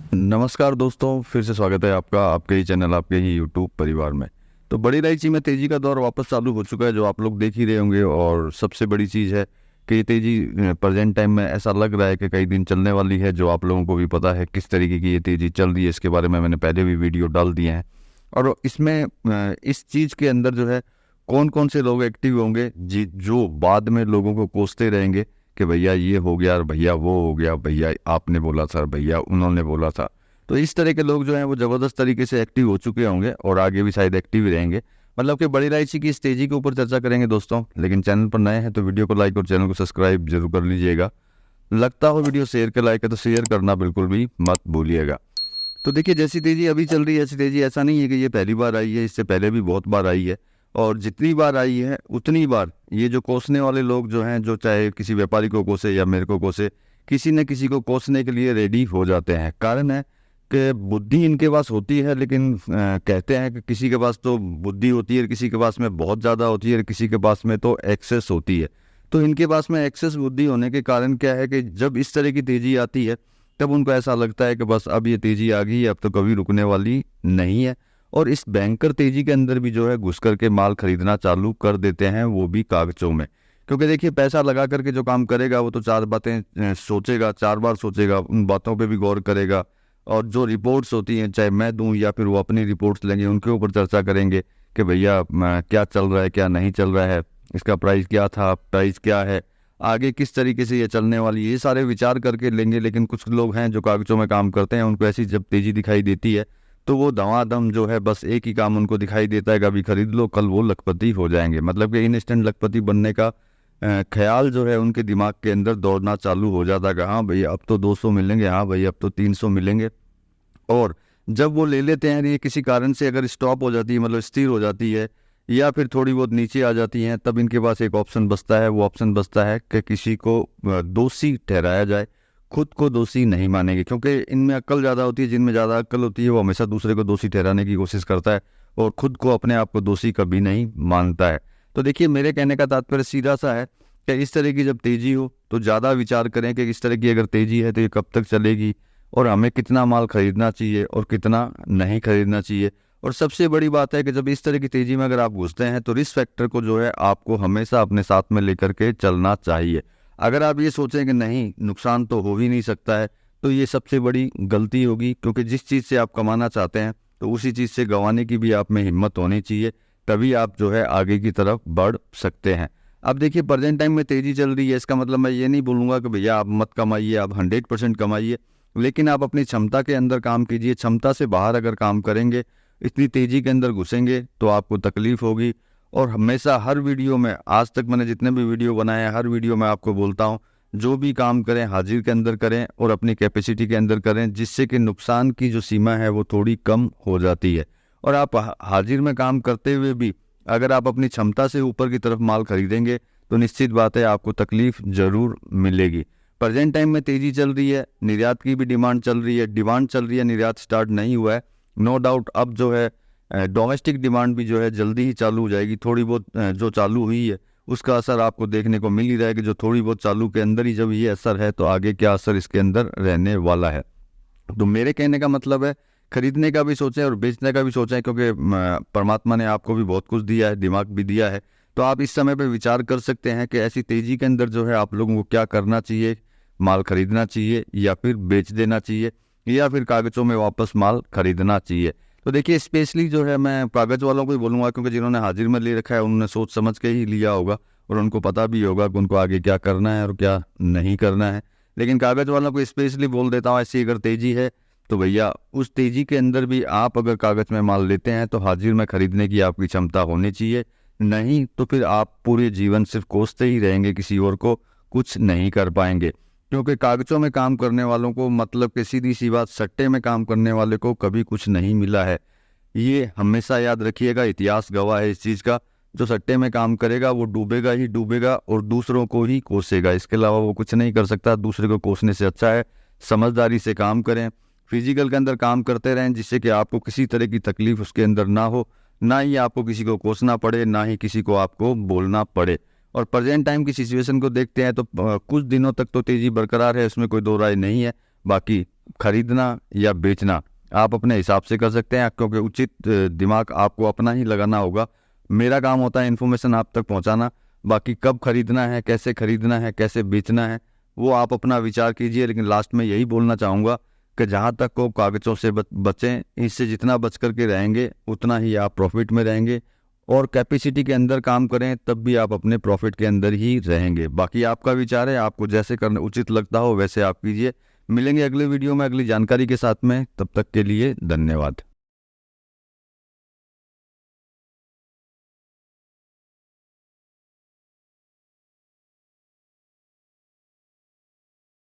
नमस्कार दोस्तों, फिर से स्वागत है आपका आपके ही चैनल आपके ही यूट्यूब परिवार में। तो बड़ी इलायची में तेज़ी का दौर वापस चालू हो चुका है, जो आप लोग देख ही रहे होंगे। और सबसे बड़ी चीज़ है कि ये तेज़ी प्रेजेंट टाइम में ऐसा लग रहा है कि कई दिन चलने वाली है। जो आप लोगों को भी पता है किस तरीके की ये तेज़ी चल रही है, इसके बारे में मैंने पहले भी वीडियो डाल दिए हैं। और इसमें इस चीज़ के अंदर जो है कौन कौन से लोग एक्टिव होंगे जी, जो बाद में लोगों को कोसते रहेंगे कि भैया ये हो गया, भैया वो हो गया, भैया आपने बोला था, भैया उन्होंने बोला था। तो इस तरह के लोग जो हैं वो ज़बरदस्त तरीके से एक्टिव हो चुके होंगे और आगे भी शायद एक्टिव ही रहेंगे। मतलब कि बड़ी इलायची की इस तेज़ी के ऊपर चर्चा करेंगे दोस्तों। लेकिन चैनल पर नए हैं तो वीडियो को लाइक और चैनल को सब्सक्राइब जरूर कर लीजिएगा। लगता हो वीडियो शेयर के लायक है तो शेयर करना बिल्कुल भी मत भूलिएगा। तो देखिए, जैसी तेज़ी अभी चल रही है ऐसी तेज़ी ऐसा नहीं है कि ये पहली बार आई है, इससे पहले भी बहुत बार आई है। और जितनी बार आई है उतनी बार ये जो कोसने वाले लोग जो हैं, जो चाहे किसी व्यापारी को कोसे या मेरे को कोसे, किसी न किसी को कोसने के लिए रेडी हो जाते हैं। कारण है कि बुद्धि इनके पास होती है, लेकिन कहते हैं कि किसी के पास तो बुद्धि होती है, किसी के पास में बहुत ज़्यादा होती है, किसी के पास में तो एक्सेस होती है। तो इनके पास में एक्सेस बुद्धि होने के कारण क्या है कि जब इस तरह की तेज़ी आती है तब उनको ऐसा लगता है कि बस अब ये तेज़ी आ गई, अब तो कभी रुकने वाली नहीं है। और इस बैंकर तेज़ी के अंदर भी जो है घुस करके माल खरीदना चालू कर देते हैं, वो भी कागजों में। क्योंकि देखिए, पैसा लगा करके जो काम करेगा वो तो चार बातें सोचेगा, चार बार सोचेगा, उन बातों पे भी गौर करेगा। और जो रिपोर्ट्स होती हैं, चाहे मैं दूं या फिर वो अपनी रिपोर्ट्स लेंगे, उनके ऊपर चर्चा करेंगे कि भैया क्या चल रहा है, क्या नहीं चल रहा है, इसका प्राइस क्या था, प्राइस क्या है, आगे किस तरीके से ये चलने वाली है, ये सारे विचार करके लेंगे। लेकिन कुछ लोग हैं जो कागजों में काम करते हैं, उनको ऐसी जब तेज़ी दिखाई देती है तो वो दमादम जो है बस एक ही काम उनको दिखाई देता है कि अभी खरीद लो, कल वो लखपति हो जाएंगे। मतलब कि इंस्टेंट लखपति बनने का ख्याल जो है उनके दिमाग के अंदर दौड़ना चालू हो जाता है कि हाँ भैया अब तो 200 मिलेंगे, हाँ भैया अब तो 300 मिलेंगे। और जब वो ले लेते हैं, ये किसी कारण से अगर स्टॉप हो जाती है, मतलब स्थिर हो जाती है या फिर थोड़ी बहुत नीचे आ जाती हैं, तब इनके पास एक ऑप्शन बचता है। वो ऑप्शन बचता है कि किसी को दोषी ठहराया जाए। खुद को दोषी नहीं मानेंगे, क्योंकि इनमें अक्ल ज़्यादा होती है। जिनमें ज़्यादा अक्ल होती है वो हमेशा दूसरे को दोषी ठहराने की कोशिश करता है और खुद को, अपने आप को दोषी कभी नहीं मानता है। तो देखिए, मेरे कहने का तात्पर्य सीधा सा है कि इस तरह की जब तेज़ी हो तो ज़्यादा विचार करें कि इस तरह की अगर तेज़ी है तो ये कब तक चलेगी और हमें कितना माल खरीदना चाहिए और कितना नहीं खरीदना चाहिए। और सबसे बड़ी बात है कि जब इस तरह की तेज़ी में अगर आप घुसते हैं तो रिस्क फैक्टर को जो है आपको हमेशा अपने साथ में लेकर के चलना चाहिए। अगर आप ये सोचें कि नहीं, नुकसान तो हो ही नहीं सकता है, तो ये सबसे बड़ी गलती होगी। क्योंकि जिस चीज़ से आप कमाना चाहते हैं तो उसी चीज़ से गंवाने की भी आप में हिम्मत होनी चाहिए, तभी आप जो है आगे की तरफ बढ़ सकते हैं। अब देखिए, प्रेजेंट टाइम में तेज़ी चल रही है, इसका मतलब मैं ये नहीं बोलूँगा कि भैया आप मत कमाइए, आप 100% कमाइए। लेकिन आप अपनी क्षमता के अंदर काम कीजिए। क्षमता से बाहर अगर काम करेंगे, इतनी तेज़ी के अंदर घुसेंगे तो आपको तकलीफ होगी। और हमेशा हर वीडियो में, आज तक मैंने जितने भी वीडियो बनाए हैं, हर वीडियो में आपको बोलता हूँ, जो भी काम करें हाजिर के अंदर करें और अपनी कैपेसिटी के अंदर करें, जिससे कि नुकसान की जो सीमा है वो थोड़ी कम हो जाती है। और आप हाजिर में काम करते हुए भी अगर आप अपनी क्षमता से ऊपर की तरफ माल खरीदेंगे तो निश्चित बात है आपको तकलीफ ज़रूर मिलेगी। प्रेजेंट टाइम में तेज़ी चल रही है, निर्यात की भी डिमांड चल रही है, डिमांड चल रही है, निर्यात स्टार्ट नहीं हुआ है। नो डाउट अब जो है डोमेस्टिक डिमांड भी जो है जल्दी ही चालू हो जाएगी। थोड़ी बहुत जो चालू हुई है उसका असर आपको देखने को मिल ही रहा है कि जो थोड़ी बहुत चालू के अंदर ही जब ये असर है तो आगे क्या असर इसके अंदर रहने वाला है। तो मेरे कहने का मतलब है, खरीदने का भी सोचें और बेचने का भी सोचें, क्योंकि परमात्मा ने आपको भी बहुत कुछ दिया है, दिमाग भी दिया है। तो आप इस समय पे विचार कर सकते हैं कि ऐसी तेज़ी के अंदर जो है आप लोगों को क्या करना चाहिए। माल खरीदना चाहिए या फिर बेच देना चाहिए या फिर कागज़ों में वापस माल खरीदना चाहिए। तो देखिए, स्पेशली जो है मैं कागज़ वालों को ही बोलूँगा, क्योंकि जिन्होंने हाजिर में ले रखा है उन्होंने सोच समझ के ही लिया होगा और उनको पता भी होगा कि उनको आगे क्या करना है और क्या नहीं करना है। लेकिन कागज़ वालों को स्पेशली बोल देता हूँ, ऐसी अगर तेज़ी है तो भैया उस तेज़ी के अंदर भी आप अगर कागज़ में माल लेते हैं तो हाजिर में खरीदने की आपकी क्षमता होनी चाहिए। नहीं तो फिर आप पूरे जीवन सिर्फ कोसते ही रहेंगे, किसी और को कुछ नहीं कर पाएंगे। क्योंकि कागज़ों में काम करने वालों को, मतलब कि सीधी सी बात, सट्टे में काम करने वाले को कभी कुछ नहीं मिला है। ये हमेशा याद रखिएगा, इतिहास गवाह है इस चीज़ का। जो सट्टे में काम करेगा वो डूबेगा ही डूबेगा और दूसरों को ही कोसेगा, इसके अलावा वो कुछ नहीं कर सकता। दूसरे को कोसने से अच्छा है समझदारी से काम करें, फिजिकल के अंदर काम करते रहें, जिससे कि आपको किसी तरह की तकलीफ उसके अंदर ना हो, ना ही आपको किसी को कोसना पड़े, ना ही किसी को आपको बोलना पड़े। और प्रेजेंट टाइम की सिचुएशन को देखते हैं तो कुछ दिनों तक तो तेज़ी बरकरार है, इसमें कोई दो राय नहीं है। बाकी खरीदना या बेचना आप अपने हिसाब से कर सकते हैं, क्योंकि उचित दिमाग आपको अपना ही लगाना होगा। मेरा काम होता है इन्फॉर्मेशन आप तक पहुंचाना, बाकी कब खरीदना है, कैसे खरीदना है, कैसे बेचना है, वो आप अपना विचार कीजिए। लेकिन लास्ट में यही बोलना चाहूँगा कि जहाँ तक को कागज़ों से बचें, इससे जितना बच करके रहेंगे उतना ही आप प्रॉफिट में रहेंगे, और कैपेसिटी के अंदर काम करें तब भी आप अपने प्रॉफिट के अंदर ही रहेंगे। बाकी आपका विचार है, आपको जैसे करना उचित लगता हो वैसे आप कीजिए। मिलेंगे अगले वीडियो में अगली जानकारी के साथ में, तब तक के लिए धन्यवाद।